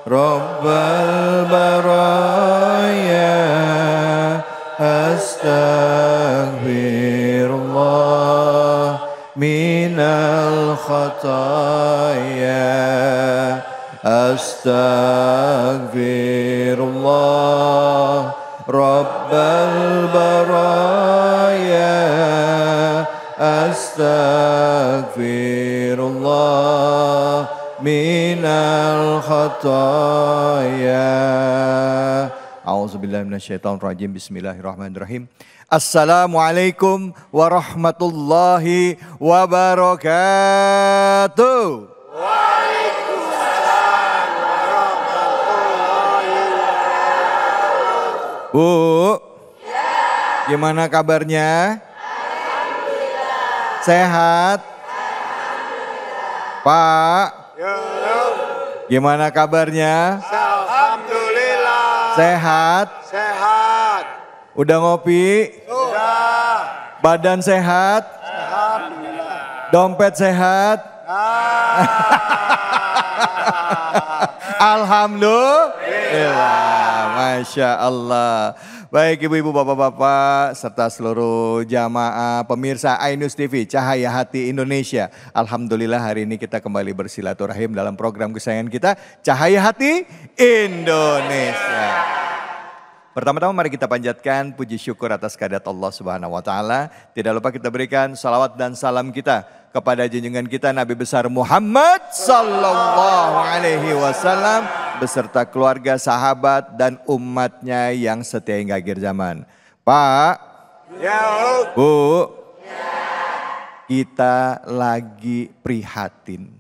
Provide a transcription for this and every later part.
Rabbal baraya. Astaghfirullah minal khataya. Astaghfirullah Rabbal baraya. Astaghfirullah minal khataya. A'udzubillahi minasyaitonirrajim. Bismillahirrahmanirrahim. Assalamualaikum warahmatullahi wabarakatuh. Waalaikumsalam warahmatullahi wabarakatuh. Bu, gimana kabarnya? Alhamdulillah. Sehat? Alhamdulillah. Pak, gimana kabarnya? Alhamdulillah. Sehat? Sehat. Udah ngopi? Sudah. Badan sehat? Alhamdulillah. Dompet sehat? Alhamdulillah. Masya Allah. Baik ibu-ibu, bapak-bapak, serta seluruh jamaah pemirsa Ainus TV, Cahaya Hati Indonesia. Alhamdulillah hari ini kita kembali bersilaturahim dalam program kesayangan kita, Cahaya Hati Indonesia. Pertama-tama mari kita panjatkan puji syukur atas kehadirat Allah Subhanahu wa taala. Tidak lupa kita berikan salawat dan salam kita kepada junjungan kita Nabi besar Muhammad sallallahu alaihi wasallam beserta keluarga, sahabat dan umatnya yang setia hingga akhir zaman. Pak, Ya. Bu, kita lagi prihatin.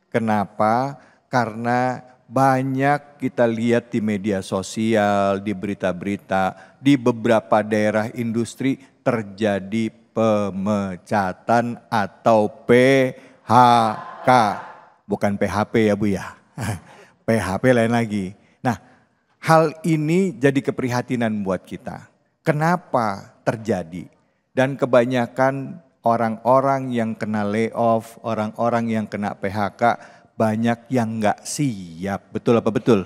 Kenapa? Karena banyak kita lihat di media sosial, di berita-berita, di beberapa daerah industri terjadi pemecatan atau PHK. Bukan PHP ya Bu ya, PHP lain lagi. Nah, hal ini jadi keprihatinan buat kita. Kenapa terjadi? Dan kebanyakan orang-orang yang kena layoff, orang-orang yang kena PHK, banyak yang nggak siap, betul apa betul?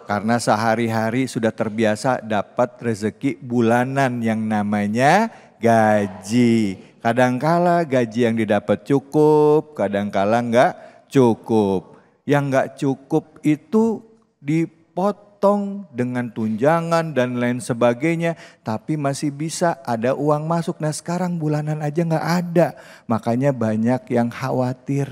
Karena sehari-hari sudah terbiasa dapat rezeki bulanan yang namanya gaji. Kadangkala gaji yang didapat cukup, kadangkala nggak cukup. Yang nggak cukup itu dipotong dengan tunjangan dan lain sebagainya, tapi masih bisa ada uang masuk. Nah sekarang bulanan aja nggak ada, makanya banyak yang khawatir.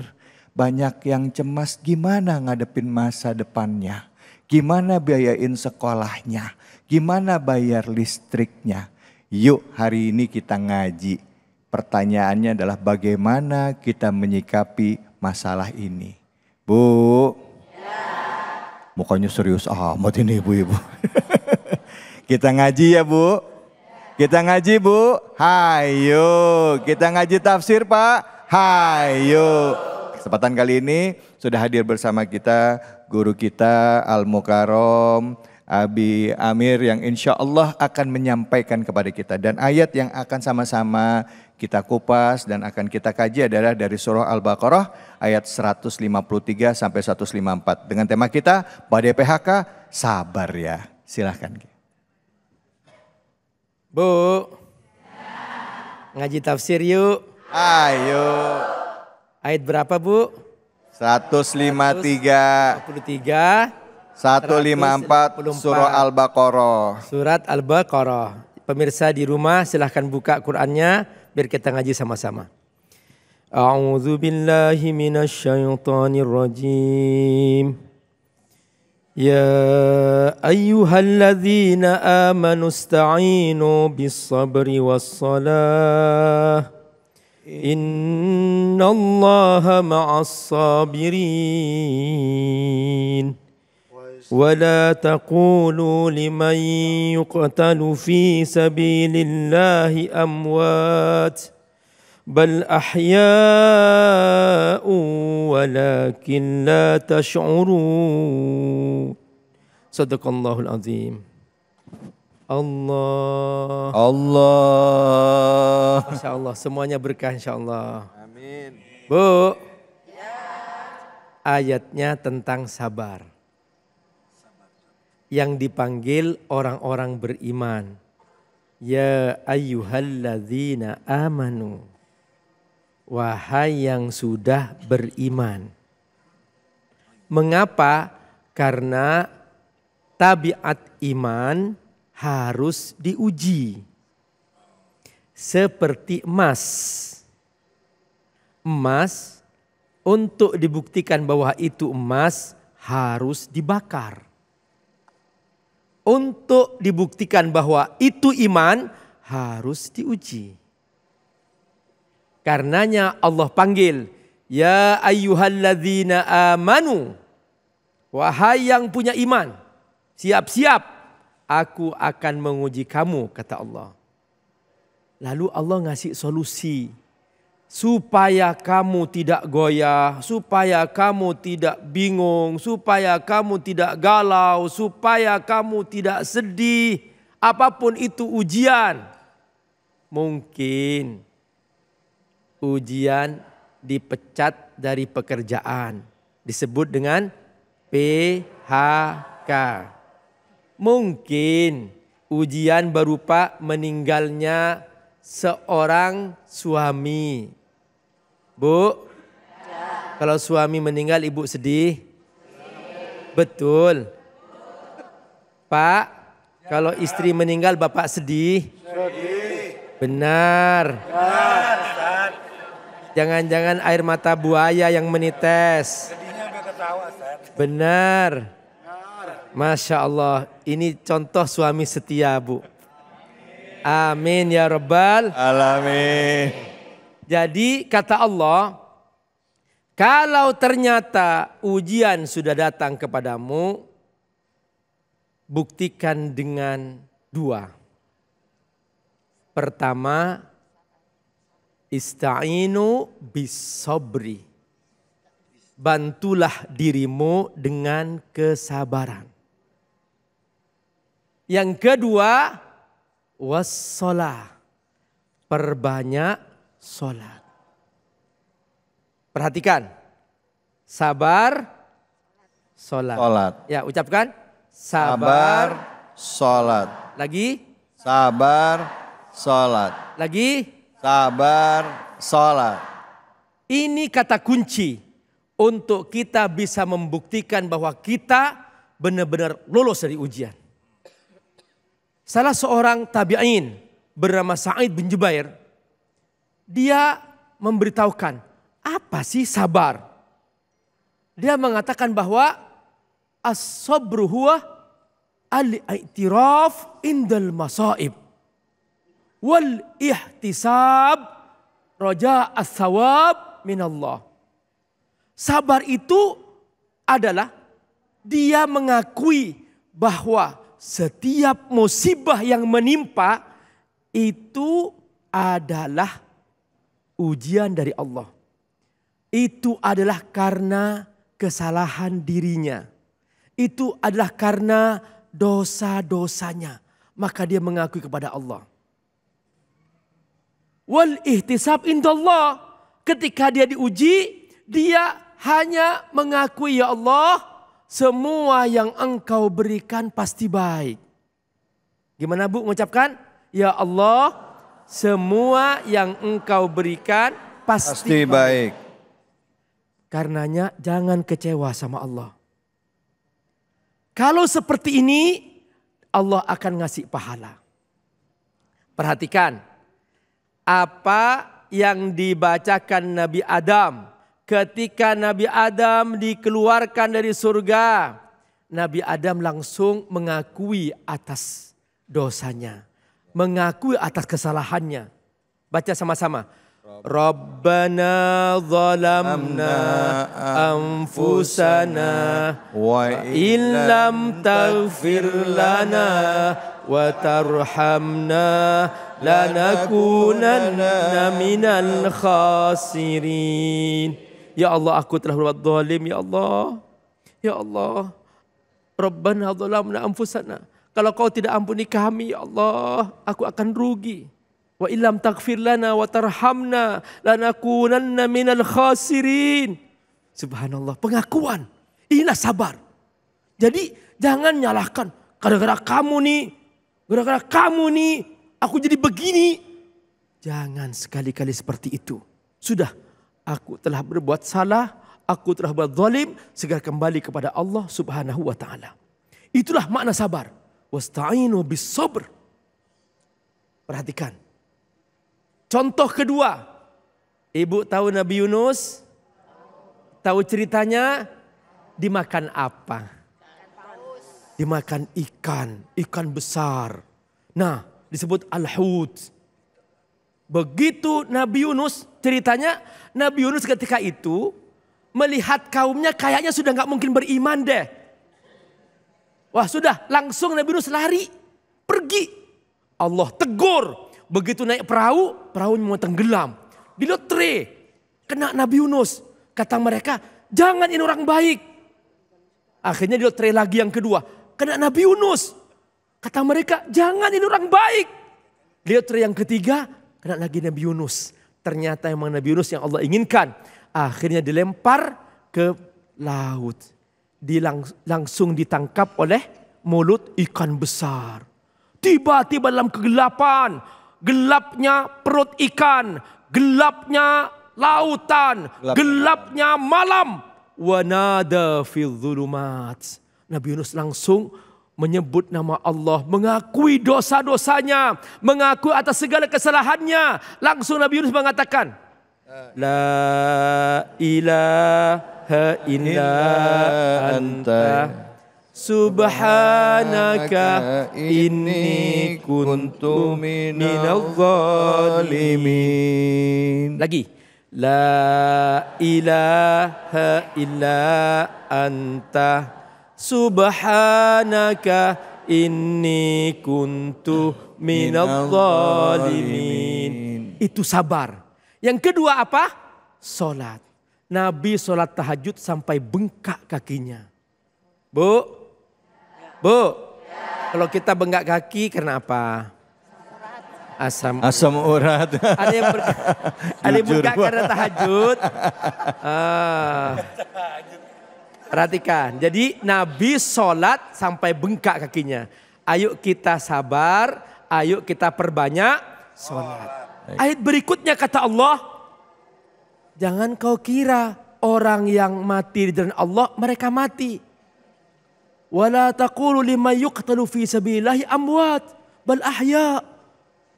Banyak yang cemas gimana ngadepin masa depannya. Gimana biayain sekolahnya. Gimana bayar listriknya. Yuk hari ini kita ngaji. Pertanyaannya adalah bagaimana kita menyikapi masalah ini. Bu. Mukanya serius amat ini ibu-ibu. Kita ngaji ya Bu. Kita ngaji Bu. Hayo. Kita ngaji tafsir Pak. Hayo. Kesempatan kali ini sudah hadir bersama kita guru kita Al-Mukarram Abi Amir yang insya Allah akan menyampaikan kepada kita. Dan ayat yang akan sama-sama kita kupas dan akan kita kaji adalah dari surah Al-Baqarah ayat 153 sampai 154. Dengan tema kita badai PHK sabar ya. Silahkan. Bu, ngaji tafsir yuk. Ayo. Ayat berapa Bu? 153. 23. 154 surah Al-Baqarah. Surat Al-Baqarah. Pemirsa di rumah silahkan buka Qur'annya biar kita ngaji sama-sama. A'udzu billahi minasyaitonir rajim. Ya ayyuhalladzina amanu ista'inu bis-sabri was-salah. Innallaha ma'as sabirin. ولا تقولوا لمن يقتل في سبيل الله أموات بل أحياء ولكن لا تشعرون صدق الله العظيم. Allah. Masya Allah, semuanya berkah insya Allah. Amin. Bu, ayatnya tentang sabar. Yang dipanggil orang-orang beriman. Ya ayyuhalladzina amanu. Wahai yang sudah beriman. Mengapa? Karena tabiat iman harus diuji. Seperti emas. Emas untuk dibuktikan bahwa itu emas harus dibakar. Untuk dibuktikan bahwa itu iman harus diuji. Karenanya Allah panggil, ya ayyuhalladzina amanu. Wahai yang punya iman, siap-siap aku akan menguji kamu, kata Allah. Lalu Allah ngasih solusi. Supaya kamu tidak goyah, supaya kamu tidak bingung, supaya kamu tidak galau, supaya kamu tidak sedih. Apapun itu ujian. Mungkin ujian dipecat dari pekerjaan. Disebut dengan PHK. Mungkin ujian berupa meninggalnya seorang suami. Bu, kalau suami meninggal ibu sedih? Betul. Pak, kalau istri meninggal bapak sedih? Benar. Jangan-jangan air mata buaya yang menites. Benar. Masya Allah, ini contoh suami setia, Bu. Amin ya Rabbal Alamin. Jadi kata Allah, kalau ternyata ujian sudah datang kepadamu, buktikan dengan dua. Pertama, ista'inu bis-sabri. Bantulah dirimu dengan kesabaran. Yang kedua, wassalah. Perbanyak sholat. Perhatikan. Sabar, sholat. Ya, ucapkan. Sabar, sholat. Lagi. Sabar, sholat. Lagi. Sabar, sholat. Ini kata kunci untuk kita bisa membuktikan bahwa kita benar-benar lolos dari ujian. Salah seorang tabi'in bernama Sa'id bin Jubair, dia memberitahukan, apa sih sabar? Dia mengatakan bahwa as-sabru huwa al-i'tiraf indal masaib wal ihtisab raja as-sawab minallah. Sabar itu adalah dia mengakui bahwa setiap musibah yang menimpa itu adalah ujian dari Allah. Itu adalah karena kesalahan dirinya. Itu adalah karena dosa-dosanya. Maka dia mengakui kepada Allah. Wal ihtisab indallah. Ketika dia diuji, dia hanya mengakui, ya Allah, semua yang engkau berikan pasti baik. Gimana Bu mengucapkan? Ya Allah, semua yang engkau berikan pasti baik. Karenanya jangan kecewa sama Allah. Kalau seperti ini, Allah akan ngasih pahala. Perhatikan. Apa yang dibacakan Nabi Adam ketika Nabi Adam dikeluarkan dari surga. Nabi Adam langsung mengakui atas dosanya. Mengakui atas kesalahannya. Baca sama-sama. Rabbana zalamna anfusana wa illam taghfir lana wa tarhamna lanakunanna minal khasirin. Ya Allah, aku telah berbuat zalim, ya Allah. Ya Allah. Rabbana zalamna anfusana. Kalau kau tidak ampuni kami, ya Allah, aku akan rugi. Wa illam taghfir lana wa tarhamna lanakunanna minal khasirin. Subhanallah, pengakuan. Inilah sabar. Jadi jangan nyalahkan. Gara-gara kamu nih, aku jadi begini. Jangan sekali-kali seperti itu. Sudah, aku telah berbuat salah, aku telah berbuat zalim, segera kembali kepada Allah Subhanahu wa taala. Itulah makna sabar. Wasta'inu bis sabr. Perhatikan. Contoh kedua. Ibu tahu Nabi Yunus? Tahu ceritanya? Dimakan apa? Dimakan ikan besar. Nah, disebut al-hut. Begitu Nabi Yunus, ceritanya Nabi Yunus ketika itu melihat kaumnya kayaknya sudah nggak mungkin beriman deh. Wah sudah, langsung Nabi Yunus lari, pergi. Allah tegur. Begitu naik perahu, perahunya mau tenggelam. Di lotre, kena Nabi Yunus. Kata mereka, jangan ini orang baik. Akhirnya di lotre lagi yang kedua, kena Nabi Yunus. Kata mereka, jangan ini orang baik. Di lotre yang ketiga, kena lagi Nabi Yunus. Ternyata memang Nabi Yunus yang Allah inginkan. Akhirnya dilempar ke laut. Langsung ditangkap oleh mulut ikan besar. Tiba-tiba dalam kegelapan. Gelapnya perut ikan. Gelapnya lautan. Gelapnya malam. Wanada fil dhulumat. Nabi Yunus langsung menyebut nama Allah. Mengakui dosa-dosanya. Mengakui atas segala kesalahannya. Langsung Nabi Yunus mengatakan. La ilaha illa anta subhanaka inni kuntu minadh dhalimin. Lagi. La ilaha illa anta subhanaka inni kuntu minadh dhalimin. Itu sabar. Yang kedua apa? Salat. Nabi salat tahajud sampai bengkak kakinya. Bu? Kalau kita bengkak kaki kenapa? Asam urat. Ada yang bengkak karena tahajud. Perhatikan. Jadi Nabi salat sampai bengkak kakinya. Ayo kita sabar. Ayo kita perbanyak salat. Ayat berikutnya kata Allah, jangan kau kira orang yang mati di jalan Allah mereka mati. Wala taqulu liman yuqtalu fi sabilillahi amwat bal ahya.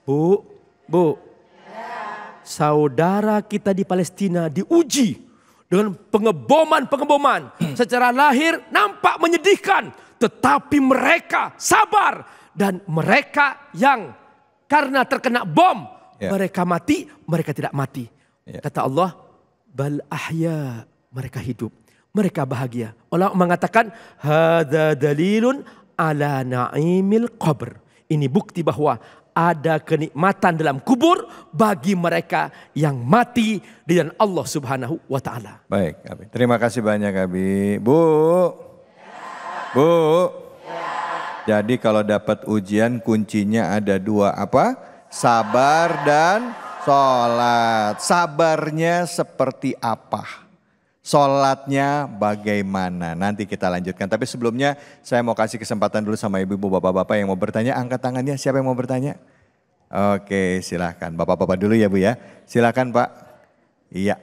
Bu. Saudara kita di Palestina diuji dengan pengeboman. Secara lahir nampak menyedihkan, tetapi mereka sabar dan mereka yang karena terkena bom mereka mati, mereka tidak mati. Kata Allah, bal ahya, mereka hidup, mereka bahagia. Allah mengatakan, hadza dalilun ala na'imil qabr. Ini bukti bahwa ada kenikmatan dalam kubur bagi mereka yang mati di jalan Allah Subhanahu wa taala. Baik, Abi. Terima kasih banyak, Abi. Bu. Jadi kalau dapat ujian kuncinya ada dua, apa? Sabar dan sholat. Sabarnya seperti apa? Sholatnya bagaimana? Nanti kita lanjutkan. Tapi sebelumnya saya mau kasih kesempatan dulu sama ibu-ibu, bapak-bapak yang mau bertanya. Angkat tangannya, siapa yang mau bertanya? Oke, silahkan. Bapak-bapak dulu ya Bu ya. Silahkan Pak. Iya,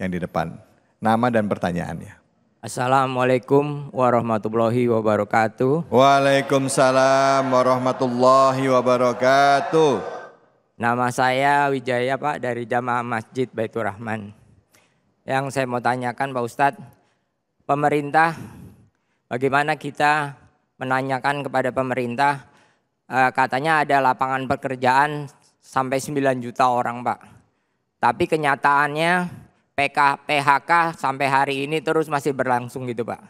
yang di depan. Nama dan pertanyaannya. Assalamualaikum warahmatullahi wabarakatuh. Waalaikumsalam warahmatullahi wabarakatuh. Nama saya Wijaya Pak dari Jamaah Masjid Baitur Rahman. Yang saya mau tanyakan Pak Ustadz, pemerintah, bagaimana kita menanyakan kepada pemerintah, katanya ada lapangan pekerjaan sampai 9 juta orang Pak. Tapi kenyataannya PHK sampai hari ini terus masih berlangsung gitu Pak.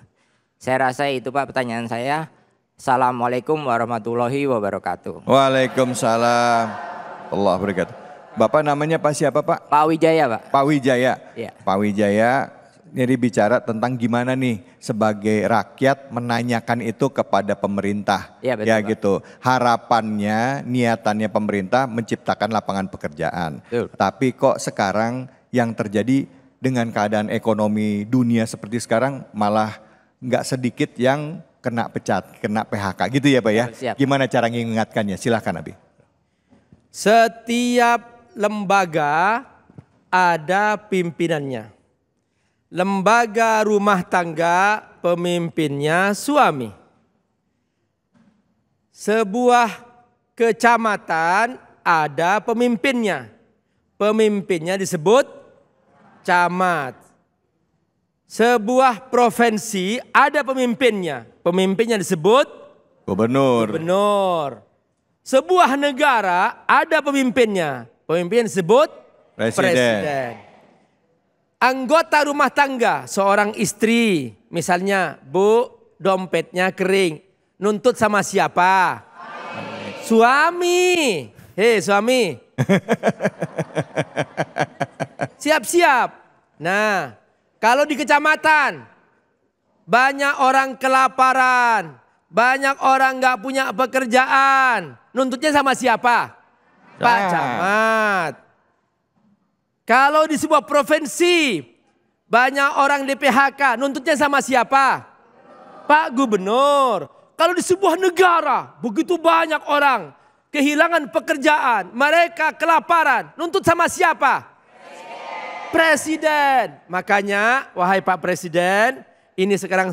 Saya rasa itu Pak pertanyaan saya. Assalamualaikum warahmatullahi wabarakatuh. Waalaikumsalam. Allah berkata. Bapak namanya Pak siapa Pak? Pak Wijaya Pak. Pak Wijaya. Ya. Pak Wijaya ini bicara tentang gimana nih sebagai rakyat menanyakan itu kepada pemerintah. Ya, betul, ya Pak. gitu. Harapannya, niatannya pemerintah menciptakan lapangan pekerjaan. Betul. Tapi kok sekarang yang terjadi dengan keadaan ekonomi dunia seperti sekarang malah nggak sedikit yang kena pecat, kena PHK gitu ya Pak ya. Siap. Gimana cara mengingatkannya? Silahkan Abi. Setiap lembaga ada pimpinannya. Lembaga rumah tangga pemimpinnya suami. Sebuah kecamatan ada pemimpinnya. Pemimpinnya disebut camat. Sebuah provinsi ada pemimpinnya. Pemimpinnya disebut gubernur. Sebuah negara ada pemimpinnya. Pemimpinnya disebut presiden. Anggota rumah tangga, seorang istri, misalnya, Bu, dompetnya kering. Nuntut sama siapa? Suami. Hei suami. Siap-siap. Nah, kalau di kecamatan, banyak orang kelaparan. Banyak orang gak punya pekerjaan. Nuntutnya sama siapa? Pak Camat. Kalau di sebuah provinsi, banyak orang di PHK, nuntutnya sama siapa? Pak Gubernur. Kalau di sebuah negara, begitu banyak orang kehilangan pekerjaan, mereka kelaparan, nuntut sama siapa? Presiden. Makanya, wahai Pak Presiden, ini sekarang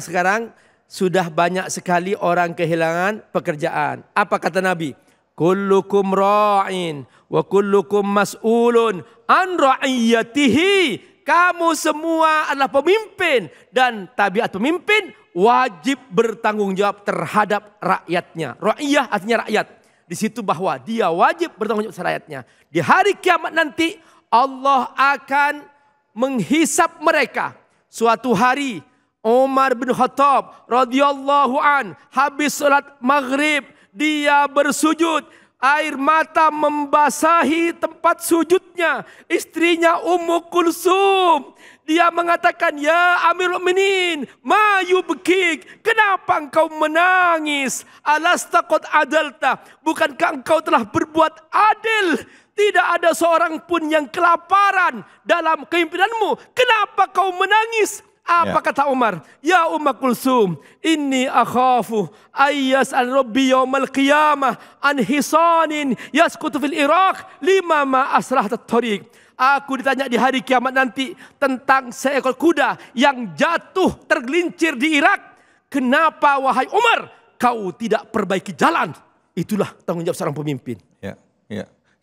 sudah banyak sekali orang kehilangan pekerjaan. Apa kata Nabi? Kullukum ra'in wa kullukum mas'ulun an ra'iyatihi. Kamu semua adalah pemimpin dan tabiat pemimpin wajib bertanggung jawab terhadap rakyatnya. Ra'iyah artinya rakyat. Di situ bahwa dia wajib bertanggung jawab terhadap rakyatnya. Di hari kiamat nanti Allah akan menghisap mereka. Suatu hari Umar bin Khattab radhiyallahu an habis salat maghrib, dia bersujud, air mata membasahi tempat sujudnya. Istrinya Ummu Kulsum, dia mengatakan, ya Amirul Mukminin, ma yubkik, kenapa engkau menangis? Alasta qad adalta, bukankah engkau telah berbuat adil? Tidak ada seorang pun yang kelaparan dalam kepemimpinanmu. Kenapa kau menangis? Apa kata Umar? Ya Ummu Kulsum, inni akhafu ayyas an rabbi yaumal qiyamah an hisanin yaskutu fil Iraq lima ma asrahat at-tariq. Aku ditanya di hari kiamat nanti tentang seekor kuda yang jatuh tergelincir di Irak. Kenapa wahai Umar kau tidak perbaiki jalan? Itulah tanggung jawab seorang pemimpin. Ya.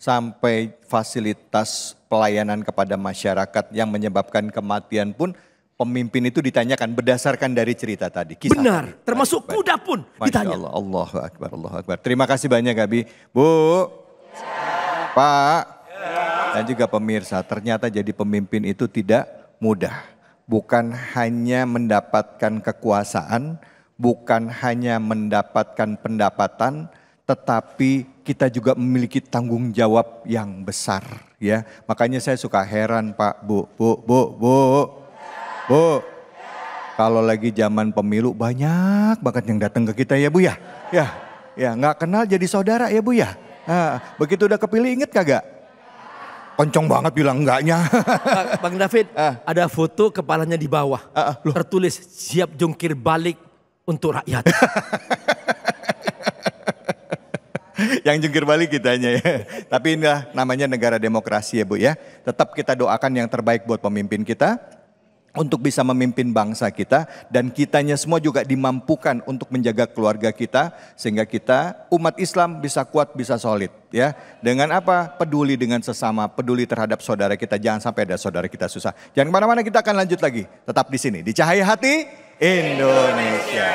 Sampai fasilitas pelayanan kepada masyarakat yang menyebabkan kematian pun pemimpin itu ditanyakan berdasarkan dari cerita tadi. Kisah benar, tadi. termasuk kuda pun ditanya. Allah, Allahu Akbar, Allahu Akbar. Terima kasih banyak Abi. Bu, Pak, dan juga pemirsa. Ternyata jadi pemimpin itu tidak mudah. Bukan hanya mendapatkan kekuasaan, bukan hanya mendapatkan pendapatan, tetapi kita juga memiliki tanggung jawab yang besar. Ya, makanya saya suka heran Pak, Bu. Bu, kalau lagi zaman pemilu banyak banget yang datang ke kita ya Bu ya. Ya nggak kenal jadi saudara ya Bu ya. Nah, begitu udah kepilih inget kagak? Kenceng banget bilang enggaknya. Bang David, ada foto kepalanya di bawah. Tertulis siap jungkir balik untuk rakyat. Yang jungkir balik kitanya ya. Tapi inilah namanya negara demokrasi ya Bu ya. Tetap kita doakan yang terbaik buat pemimpin kita. Untuk bisa memimpin bangsa kita dan kitanya semua juga dimampukan untuk menjaga keluarga kita sehingga kita umat Islam bisa kuat, bisa solid ya. Dengan apa? Peduli dengan sesama, peduli terhadap saudara kita, jangan sampai ada saudara kita susah. Jangan kemana-mana, kita akan lanjut lagi. Tetap di sini di Cahaya Hati Indonesia.